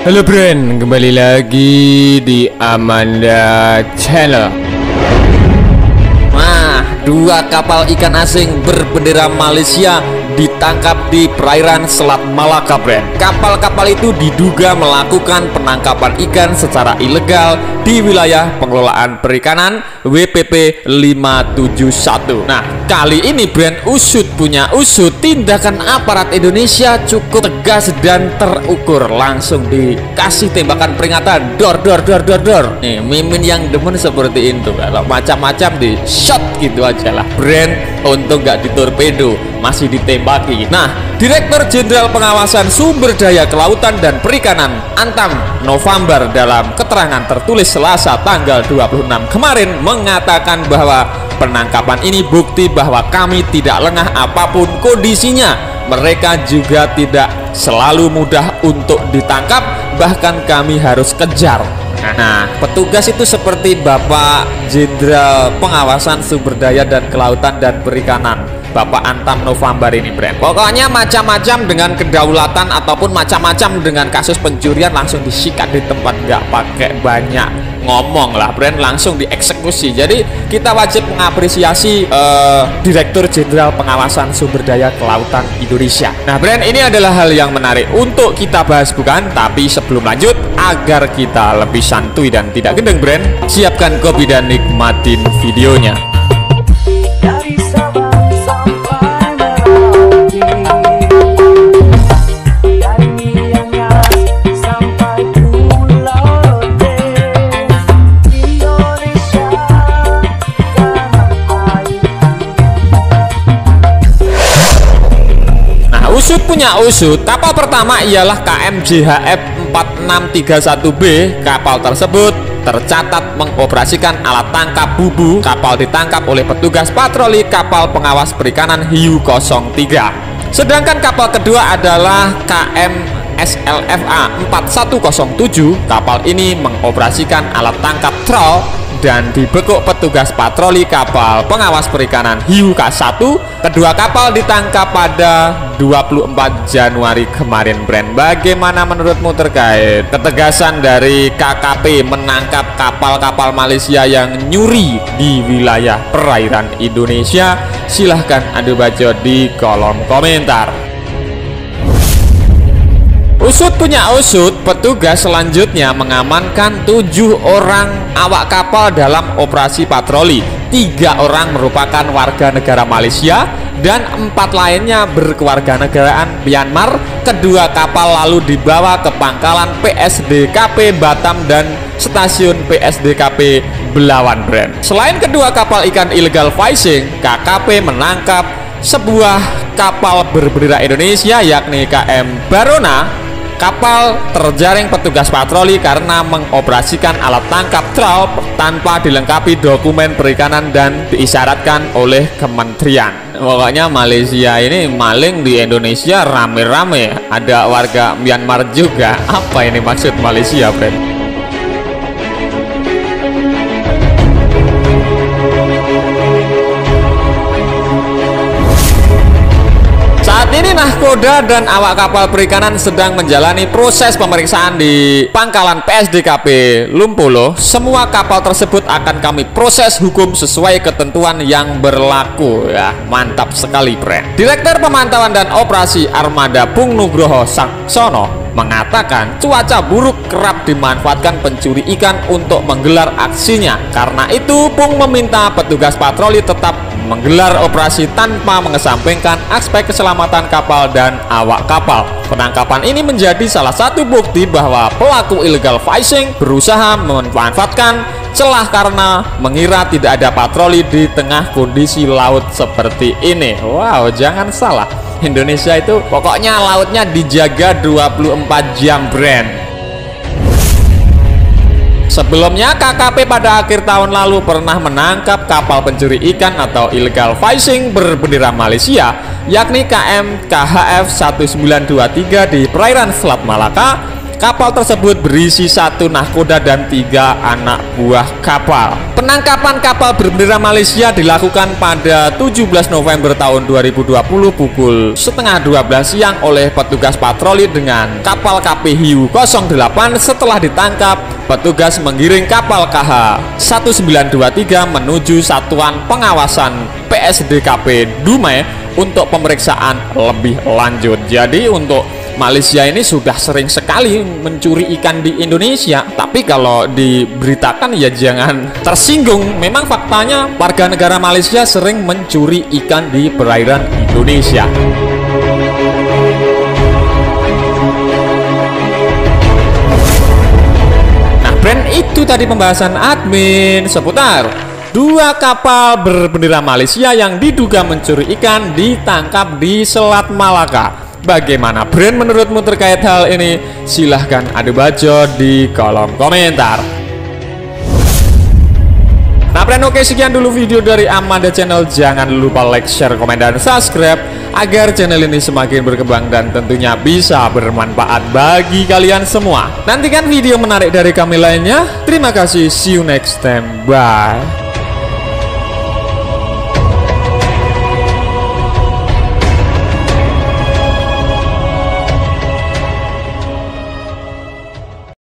Halo Bren, kembali lagi di Amanda Channel. Nah, dua kapal ikan asing berbendera Malaysia ditangkap di perairan Selat Malaka, Bren. Kapal-kapal itu diduga melakukan penangkapan ikan secara ilegal di wilayah pengelolaan perikanan WPP 571. Nah, kali ini Bren, usut punya usut, tindakan aparat Indonesia cukup tegas dan terukur. Langsung dikasih tembakan peringatan, dor. Nih, mimin yang demen seperti itu, kalau macam-macam di shot gitu aja lah, Bren. Untung nggak ditorpedo, masih ditembaki. Nah, Direktur Jenderal Pengawasan Sumber Daya Kelautan dan Perikanan Antam November dalam keterangan tertulis Selasa tanggal 26 kemarin mengatakan bahwa penangkapan ini bukti bahwa kami tidak lengah apapun kondisinya. Mereka juga tidak selalu mudah untuk ditangkap, bahkan kami harus kejar. Nah, petugas itu seperti Bapak Jenderal Pengawasan Sumber Daya dan Kelautan dan Perikanan, Bapak Antam November ini, Bren. Pokoknya macam-macam dengan kedaulatan ataupun macam-macam dengan kasus pencurian langsung disikat di tempat, nggak pakai banyak ngomong lah, Bren, langsung dieksekusi. Jadi kita wajib mengapresiasi Direktur Jenderal Pengawasan Sumber Daya Kelautan Indonesia. Nah, Bren, ini adalah hal yang menarik untuk kita bahas, bukan? Tapi sebelum lanjut, agar kita lebih santuy dan tidak gendeng, Bren, siapkan kopi dan nikmatin videonya. Usut punya usut. Kapal pertama ialah KM JHF 4631B. Kapal tersebut tercatat mengoperasikan alat tangkap bubu. Kapal ditangkap oleh petugas patroli kapal pengawas perikanan Hiu 03. Sedangkan kapal kedua adalah KM SLFA 4107. Kapal ini mengoperasikan alat tangkap trawl dan dibekuk petugas patroli kapal pengawas perikanan Hiu K1. Kedua kapal ditangkap pada 24 Januari kemarin, Bren. Bagaimana menurutmu terkait ketegasan dari KKP menangkap kapal-kapal Malaysia yang nyuri di wilayah perairan Indonesia? Silahkan Anda baca di kolom komentar. Usut punya usut, petugas selanjutnya mengamankan 7 orang awak kapal dalam operasi patroli. 3 orang merupakan warga negara Malaysia dan 4 lainnya berkewarganegaraan Myanmar. Kedua kapal lalu dibawa ke pangkalan PSDKP Batam dan stasiun PSDKP Belawan, Bren. Selain kedua kapal ikan illegal fishing, KKP menangkap sebuah kapal berbendera Indonesia yakni KM Barona. Kapal terjaring petugas patroli karena mengoperasikan alat tangkap trawl tanpa dilengkapi dokumen perikanan dan diisyaratkan oleh kementerian. Pokoknya Malaysia ini maling di Indonesia rame-rame. Ada warga Myanmar juga. Apa ini maksud Malaysia, Bren? Ini nahkoda dan awak kapal perikanan sedang menjalani proses pemeriksaan di pangkalan PSDKP Lumpolo. Semua kapal tersebut akan kami proses hukum sesuai ketentuan yang berlaku. Ya, mantap sekali, Bren. Direktur Pemantauan dan Operasi Armada Pung Nugroho Saksono mengatakan cuaca buruk kerap dimanfaatkan pencuri ikan untuk menggelar aksinya. Karena itu, Pung meminta petugas patroli tetap menggelar operasi tanpa mengesampingkan aspek keselamatan kapal dan awak kapal. Penangkapan ini menjadi salah satu bukti bahwa pelaku illegal fishing berusaha memanfaatkan celah karena mengira tidak ada patroli di tengah kondisi laut seperti ini. Wow, jangan salah, Indonesia itu pokoknya lautnya dijaga 24 jam, Bren. Sebelumnya, KKP pada akhir tahun lalu pernah menangkap kapal pencuri ikan atau illegal fishing berbendera Malaysia, yakni KM KHF 1923 di perairan Selat Malaka. Kapal tersebut berisi 1 nahkoda dan 3 anak buah kapal. Penangkapan kapal berbendera Malaysia dilakukan pada 17 November tahun 2020 pukul setengah 12 siang oleh petugas patroli dengan kapal KP Hiu 08. Setelah ditangkap, petugas menggiring kapal KH 1923 menuju Satuan Pengawasan PSDKP Dumai untuk pemeriksaan lebih lanjut. Jadi untuk Malaysia ini sudah sering sekali mencuri ikan di Indonesia, tapi kalau diberitakan ya jangan tersinggung. Memang faktanya warga negara Malaysia sering mencuri ikan di perairan Indonesia. Nah, brand itu tadi pembahasan admin seputar 2 kapal berbendera Malaysia yang diduga mencuri ikan ditangkap di Selat Malaka. Bagaimana brand menurutmu terkait hal ini? Silahkan adu bacot di kolom komentar. Nah brand, oke, sekian dulu video dari Amanda Channel. Jangan lupa like, share, komen, dan subscribe agar channel ini semakin berkembang dan tentunya bisa bermanfaat bagi kalian semua. Nantikan video menarik dari kami lainnya. Terima kasih, see you next time, bye.